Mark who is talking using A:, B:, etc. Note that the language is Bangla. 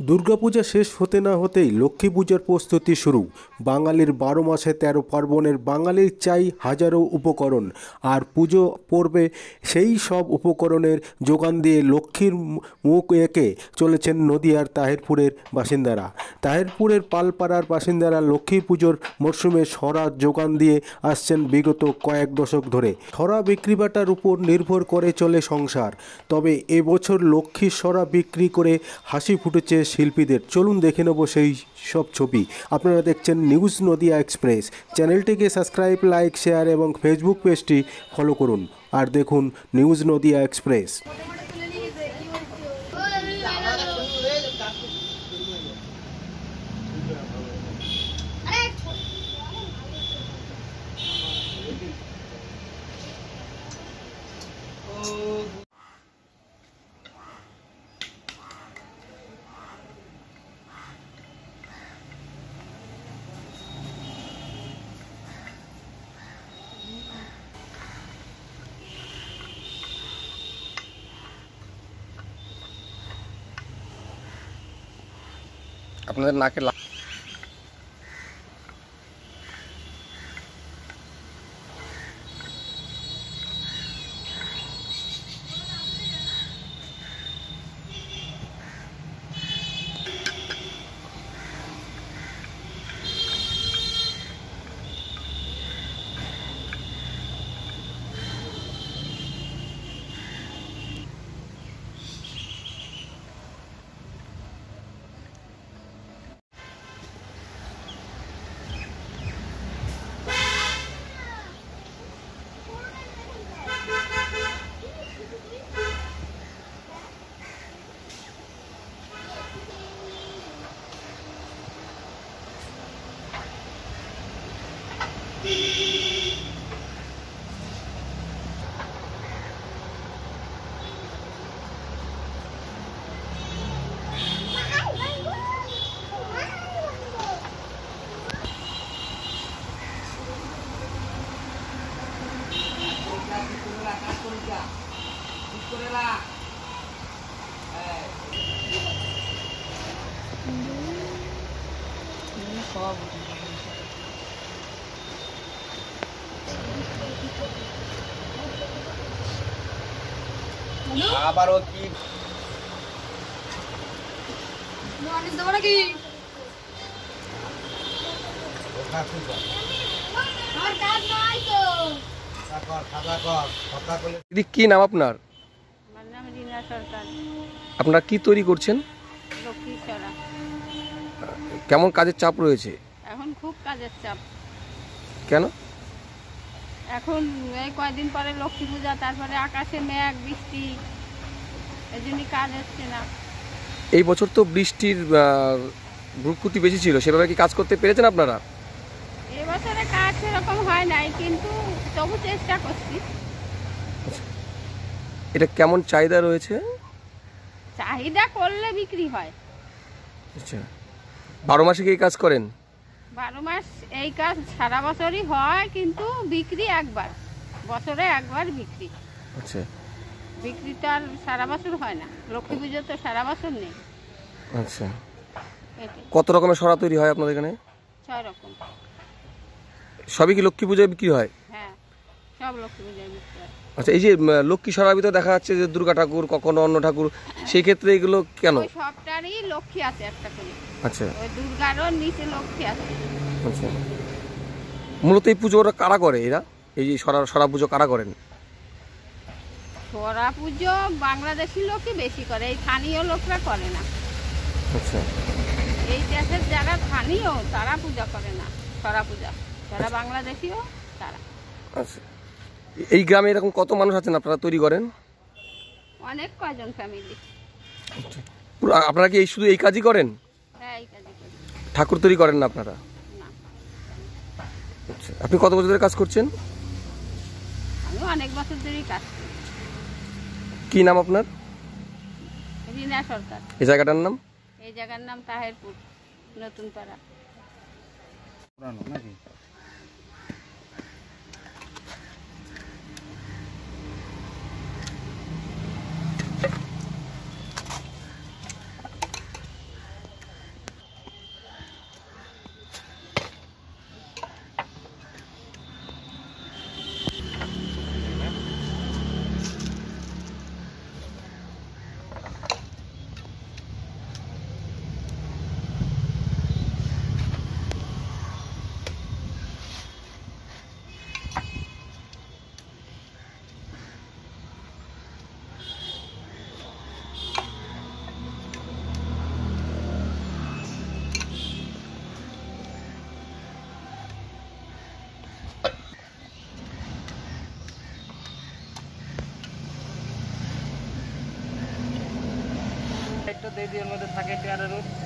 A: দুর্গাপূজা শেষ হতে না হতেই লক্ষ্মী পূজার প্রস্তুতি শুরু। বাঙালির ১২ মাসে ১৩ পার্বণের বাঙালির চাই হাজারো উপকরণ, আর পুজো পর্বে সেই সব উপকরণের যোগান দিয়ে লক্ষ্মীর মুখ এঁকে চলেছেন নদিয়ার তাহিরপুরের বাসিন্দারা। তাহিরপুরের পালপাড়ার বাসিন্দারা লক্ষ্মী পুজোর মরশুমে সরা যোগান দিয়ে আসছেন বিগত কয়েক দশক ধরে। সরা বিক্রিবাটার উপর নির্ভর করে চলে সংসার। তবে এবছর লক্ষ্মীর সরা বিক্রি করে হাসি ফুটেছে শিল্পীদের। চলুন দেখে নেব সেই সব ছবি। আপনারা দেখছেন নিউজ নদিয়া এক্সপ্রেস। চ্যানেলটিকে সাবস্ক্রাইব, লাইক, শেয়ার এবং ফেসবুক পেজটি ফলো করুন। আর দেখুন নিউজ নদিয়া এক্সপ্রেস।
B: আপনাদের নাকে আবারও কি দিদি, কি নাম আপনার? আপনারা কি তৈরি করছেন? কেমন কাজের চাপ রয়েছে
C: এখন? খুব কাজের চাপ।
B: কেন?
C: এখন এই কয়েকদিন পরে লক্ষ্মী পূজা, তারপরে আকাশে মেঘ, বৃষ্টি, এই জন্যই কাজ হচ্ছে না।
B: এই বছর তো বৃষ্টির ভ্রুকুটি বেশি ছিল, সেভাবে কি কাজ করতে পেরেছেন আপনারা?
C: এবছরে কাজ সেরকম হয় নাই, কিন্তু তবু চেষ্টা করছি।
B: এটা কেমন চাহিদা রয়েছে?
C: চাহিদা করলে বিক্রি হয়।
B: আচ্ছা, 12 মাসে কি এই কাজ করেন?
C: 12 মাস এই কাজ সারা বছরই হয়, কিন্তু বিক্রি একবার, বছরে একবার বিক্রি।
B: আচ্ছা,
C: বিক্রি তো আর সারা বছর হয় না। লক্ষ্মী পুজো তো সারা বছর নেই।
B: আচ্ছা, কত রকমের সরা তৈরি হয় আপনাদের এখানে?
C: 6 রকম।
B: সবই কি লক্ষ্মী পূজায় বিক্রি হয়?
C: হ্যাঁ, সব লক্ষ্মী পূজায় বিক্রি হয়।
B: আচ্ছা, এই যে লক্ষ্মী সরার ভিতরে দেখা যাচ্ছে যে দুর্গা ঠাকুর, কখনো অন্য ঠাকুর, সেই ক্ষেত্রে এগুলো কেন?
C: ওই সবটারই লক্ষ্মী আছে একটা করে।
B: আচ্ছা,
C: ওই দুর্গারও নিচে লক্ষ্মী আছে।
B: আচ্ছা, মূলত এই পুজোটা কারা করে? এরা এই যে সরা পুজো কারা করেন?
C: সরা পুজো বাংলাদেশি লোকই বেশি করে, এই স্থানীয় লোকরা করে না।
B: আচ্ছা,
C: এই দেশের যারা স্থানীয় তারা পূজা করে না সরা পূজা, যারা বাংলাদেশিও তারা।
B: আচ্ছা, এই গ্রামে এরকম কত মানুষ আছেন আপনারা তৈরি করেন?
C: অনেক কয়জন ফ্যামিলি।
B: আপনারা কি এই শুধু এই কাজই করেন?
C: হ্যাঁ, এই কাজই করি।
B: ঠাকুর তৈরি করেন না আপনারা?
C: না।
B: আচ্ছা, আপনি কত বছর ধরে কাজ করছেন?
C: আমি অনেক বছর ধরেই কাজ করি।
B: কি নাম আপনার?
C: রিনা সরকার।
B: এই জায়গাটার নাম?
C: এই জায়গার নাম তাহিরপুর, নতুন পাড়া।
D: নাকি দিয়ে দিই, ওর মধ্যে থাকে পেয়ারা রোদ।